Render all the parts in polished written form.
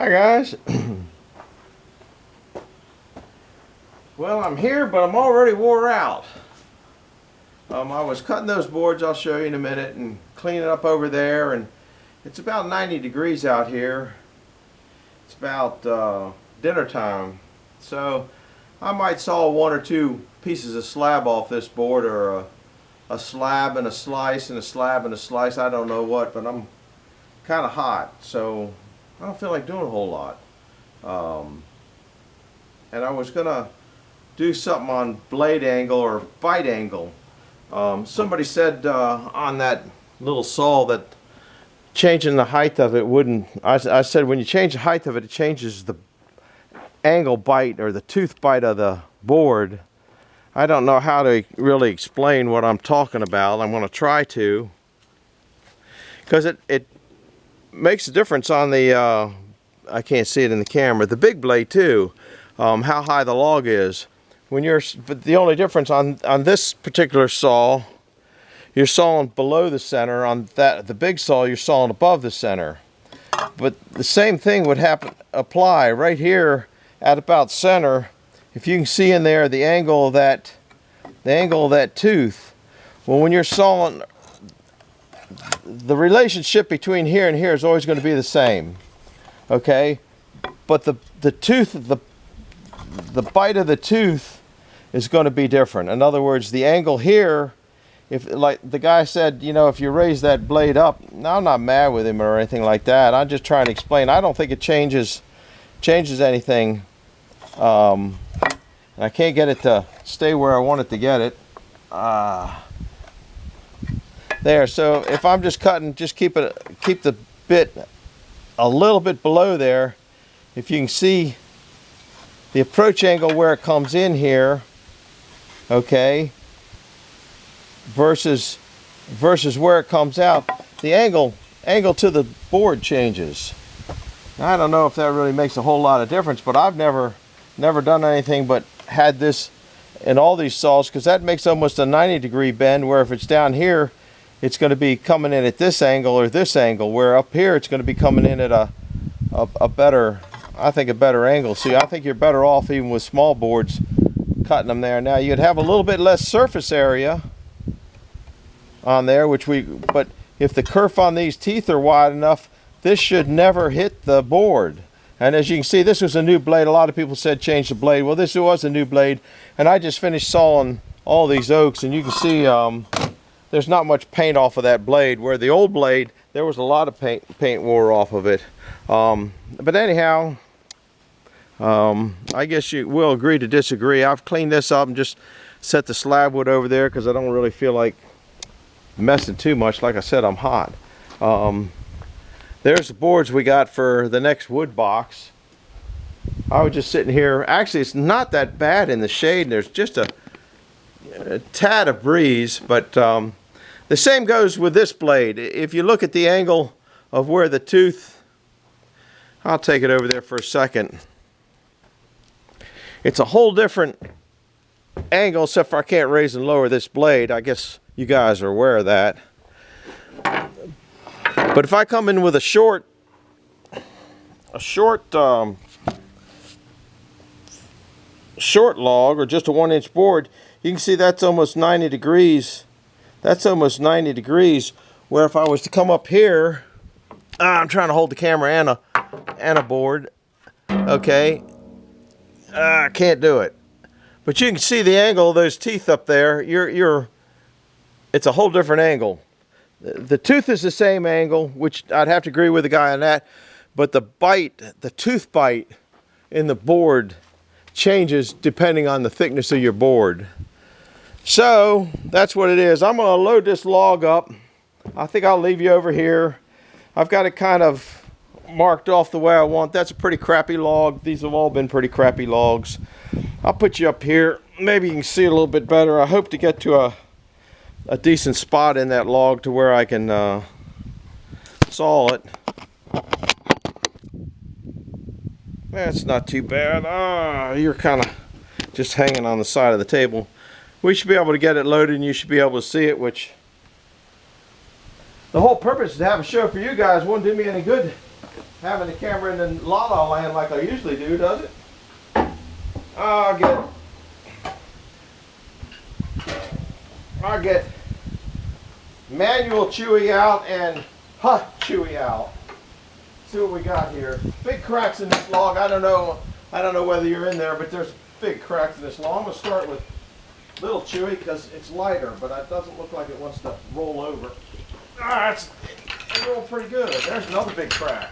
Hi guys. Well, I'm here, but I'm already wore out. I was cutting those boards, I'll show you in a minute, and cleaning up over there, and it's about 90 degrees out here. It's about dinner time, so I might saw one or two pieces of slab off this board, or a slab and a slice and a slab and a slice, I don't know what, but I'm kind of hot, so I don't feel like doing a whole lot. And I was gonna do something on blade angle or bite angle. Somebody said on that little saw that changing the height of it wouldn't. I said when you change the height of it, it changes the angle bite or the tooth bite of the board. I don't know how to really explain what I'm talking about. I'm going to try to, because it makes a difference on the I can't see it in the camera, the big blade too, how high the log is. But the only difference on this particular saw, you're sawing below the center. On the big saw, you're sawing above the center. But the same thing would apply right here at about center. If you can see in there the angle of that tooth. Well, when you're sawing, the relationship between here and here is always going to be the same. Okay, but the tooth, the bite of the tooth is going to be different. In other words, the angle here, if like the guy said, you know, if you raise that blade up, now I'm not mad with him or anything like that. I'm just trying to explain. I don't think it changes anything. I can't get it to stay where I want it to get it. There. So if I'm just cutting, just keep the bit a little bit below there. If you can see the approach angle where it comes in here, okay, versus where it comes out, the angle to the board changes. I don't know if that really makes a whole lot of difference, but I've never done anything but had this in all these saws, because that makes almost a 90-degree bend, where if it's down here, it's going to be coming in at this angle or this angle, where up here it's going to be coming in at a better, I think, a better angle. See, I think you're better off even with small boards cutting them there. Now you'd have a little bit less surface area on there, but if the kerf on these teeth are wide enough, this should never hit the board. And as you can see, this was a new blade. A lot of people said change the blade. Well, this was a new blade, and I just finished sawing all these oaks, and you can see there's not much paint off of that blade, where the old blade, there was a lot of paint wore off of it. But anyhow, I guess you will agree to disagree. I've cleaned this up and just set the slab wood over there because I don't really feel like messing too much. Like I said, I'm hot. There's the boards we got for the next wood box. I was just sitting here. Actually, it's not that bad in the shade. There's just a tad of breeze, but the same goes with this blade. If you look at the angle of where the tooth, I'll take it over there for a second. It's a whole different angle, except for I can't raise and lower this blade. I guess you guys are aware of that. But if I come in with a short log, or just a 1-inch board, you can see that's almost 90 degrees. That's almost 90 degrees. Where if I was to come up here, I'm trying to hold the camera and a board. Okay, I can't do it. But you can see the angle of those teeth up there. It's a whole different angle. The tooth is the same angle, which I'd have to agree with the guy on that. But the tooth bite in the board changes depending on the thickness of your board. So that's what it is. I'm going to load this log up. I think I'll leave you over here. I've got it kind of marked off the way I want. That's a pretty crappy log. These have all been pretty crappy logs. I'll put you up here. Maybe you can see it a little bit better. I hope to get to a decent spot in that log to where I can saw it. That's not too bad. You're kind of just hanging on the side of the table. We should be able to get it loaded, and you should be able to see it, which the whole purpose is to have a show for you guys. Wouldn't do me any good having the camera in the la-la land like I usually do, does it? I'll get manual Chewy out and Chewy out. See what we got here. Big cracks in this log. I don't know whether you're in there, but there's big cracks in this log. I'm gonna start with little Chewy because it's lighter, but it doesn't look like it wants to roll over. It's rolling pretty good. There's another big crack.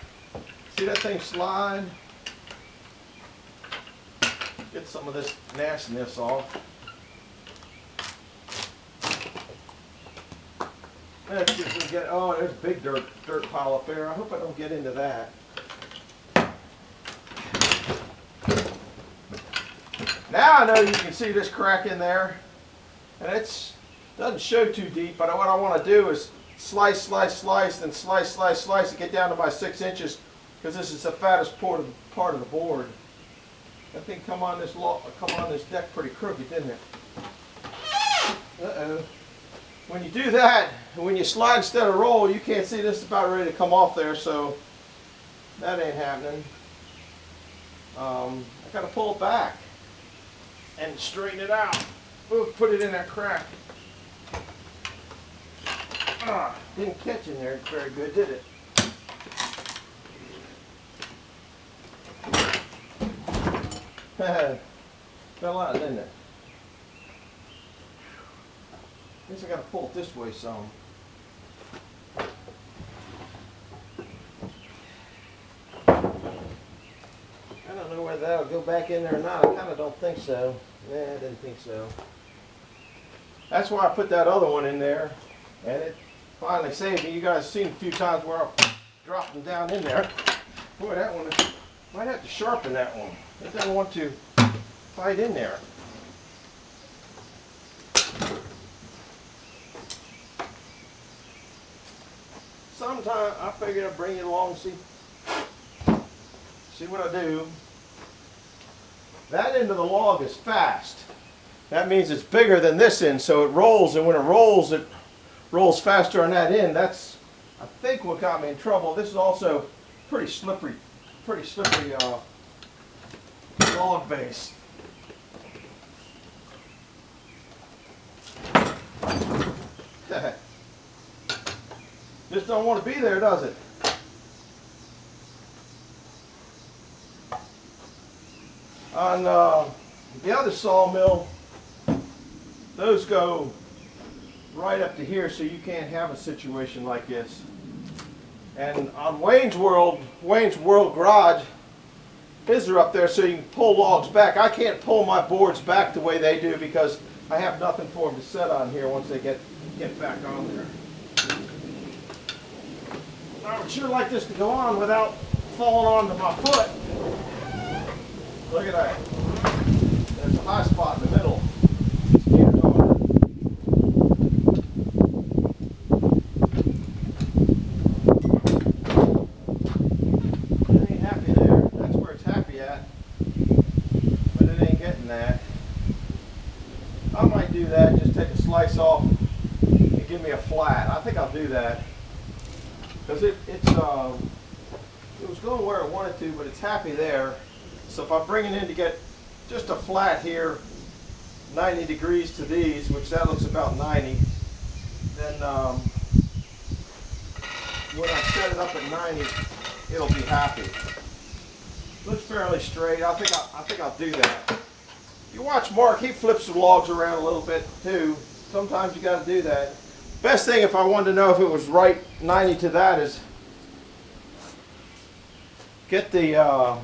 See that thing slide? Get some of this nastiness off. Let's see if we can get, oh, there's a big dirt pile up there. I hope I don't get into that. Now I know you can see this crack in there. And it doesn't show too deep, but what I want to do is slice, and slice, and get down to my 6 inches, because this is the fattest part of the board. That thing come on this deck pretty crooked, didn't it? Uh-oh. When you do that, when you slide instead of roll, you can't see this is about ready to come off there, so that ain't happening. I gotta pull it back and straighten it out. We'll put it in that crack. Didn't catch in there very good, did it? Fell out, didn't it? Guess I gotta pull it this way some. I don't know whether that'll go back in there or not. I kind of don't think so. I didn't think so. That's why I put that other one in there, and it finally saved me. You guys have seen a few times where I dropped them down in there. Boy, that one, might have to sharpen that one. It doesn't want to fight in there. Sometime I figured I'd bring it along, see what I do. That end of the log is fast. That means it's bigger than this end, so it rolls, and when it rolls faster on that end. That's, I think, what got me in trouble. This is also pretty slippery log base. Just don't want to be there, does it? On the other sawmill, those go right up to here, so you can't have a situation like this. And on Wayne's World Garage, his are up there so you can pull logs back. I can't pull my boards back the way they do because I have nothing for them to set on here once they get back on there. I would sure like this to go on without falling onto my foot. Look at that. There's a high spot in the middle. It ain't happy there. That's where it's happy at. But it ain't getting that. I might do that, just take a slice off and give me a flat. I think I'll do that. Because it was going where I wanted to, but it's happy there. So if I bring it in to get just a flat here, 90 degrees to these, which that looks about 90, then when I set it up at 90, it'll be happy. Looks fairly straight. I think I'll do that. You watch Mark, he flips the logs around a little bit too. Sometimes you got to do that. Best thing, if I wanted to know if it was right 90 to that, is get the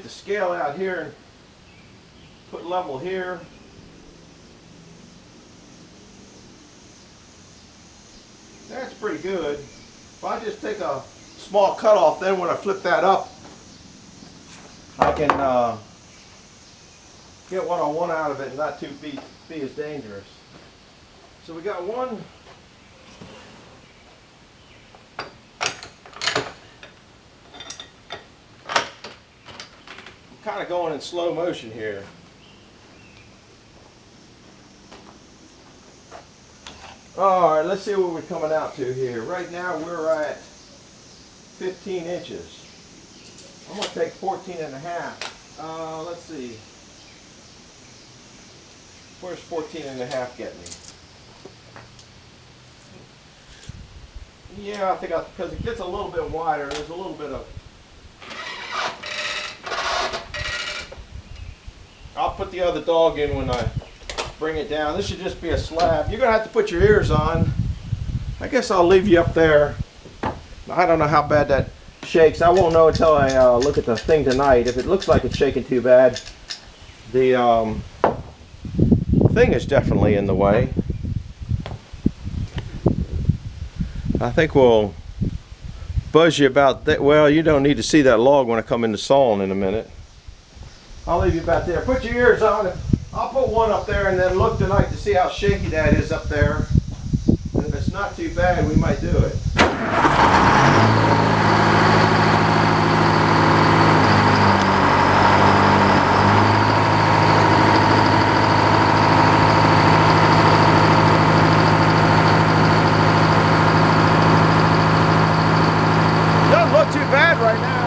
scale out here and put level here. That's pretty good. If I just take a small cutoff, then when I flip that up, I can get what I want out of it and not to be as dangerous. So we got one. I'm kind of going in slow motion here. All right, let's see what we're coming out to here. Right now we're at 15 inches. I'm going to take 14 and a half. Let's see. Where's 14 and a half get me? Yeah, I think because it gets a little bit wider, there's a little bit of... I'll put the other dog in when I bring it down. This should just be a slab. You're going to have to put your ears on. I guess I'll leave you up there. I don't know how bad that shakes. I won't know until I look at the thing tonight. If it looks like it's shaking too bad, the thing is definitely in the way. I think we'll buzz you about that. Well, you don't need to see that log when I come into sawing in a minute. I'll leave you about there. Put your ears on. I'll put one up there and then look tonight to see how shaky that is up there. And if it's not too bad, we might do it. Doesn't look too bad right now.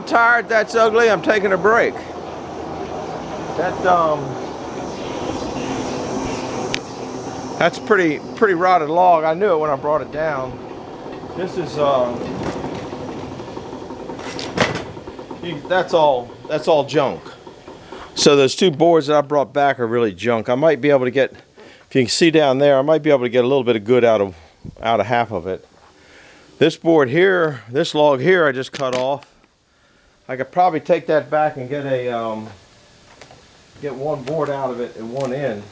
tired, that's ugly, I'm taking a break. That's pretty rotted log. I knew it when I brought it down. This is that's all junk. So those two boards that I brought back are really junk. I might be able to get, if you can see down there, I might be able to get a little bit of good out of half of it. This board here, this log here, I just cut off. I could probably take that back and get one board out of it at one end.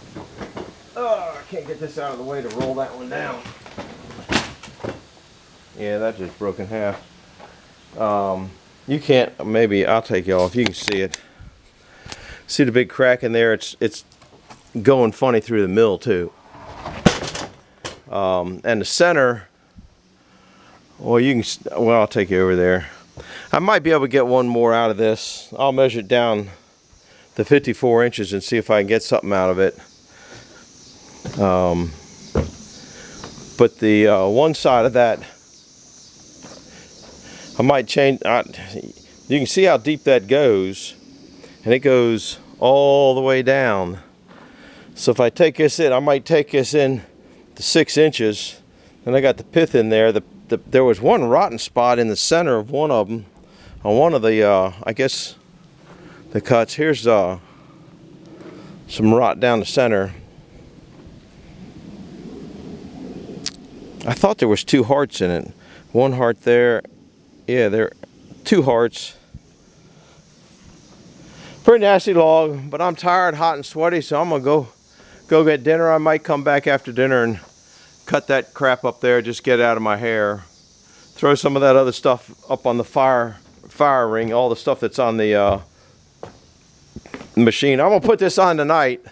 Oh, I can't get this out of the way to roll that one down. Yeah, that just broke in half. You can't, maybe I'll take you off. You can see it. See the big crack in there? It's going funny through the mill too. And the center, well, I'll take you over there. I might be able to get one more out of this. I'll measure it down to 54 inches and see if I can get something out of it. But the one side of that, I might change. You can see how deep that goes, and it goes all the way down. So if I take this in, I might take this in to 6 inches. And I got the pith in there. There was one rotten spot in the center of one of them, on one of the, I guess, the cuts. Here's some rot down the center. I thought there was 2 hearts in it. One heart there. Yeah, there are 2 hearts. Pretty nasty log, but I'm tired, hot, and sweaty, so I'm gonna go get dinner. I might come back after dinner and cut that crap up there, just get it out of my hair. Throw some of that other stuff up on the fire ring, all the stuff that's on the machine. I'm gonna put this on tonight,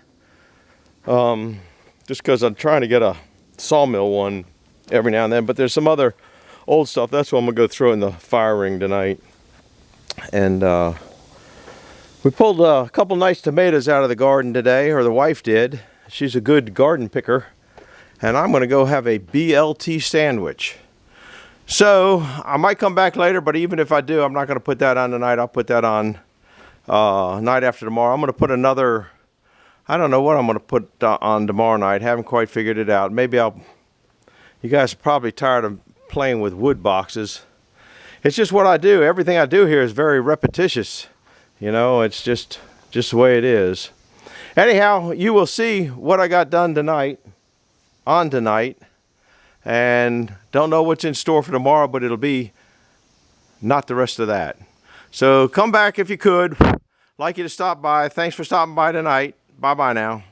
just because I'm trying to get a sawmill one every now and then, but there's some other old stuff. That's what I'm gonna go throw in the fire ring tonight. And we pulled a couple nice tomatoes out of the garden today, or the wife did. She's a good garden picker. And I'm gonna go have a BLT sandwich. So I might come back later, but even if I do, I'm not gonna put that on tonight. I'll put that on night after tomorrow. I'm gonna put another, I don't know what I'm gonna put on tomorrow night. Haven't quite figured it out. Maybe you guys are probably tired of playing with wood boxes. It's just what I do. Everything I do here is very repetitious. You know, it's just the way it is. Anyhow, you will see what I got done tonight, and don't know what's in store for tomorrow, but it'll be not the rest of that. So come back if you could. Like you to stop by. Thanks for stopping by tonight. Bye-bye now.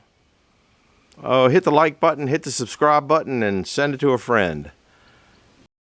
Oh, hit the like button, hit the subscribe button, and send it to a friend.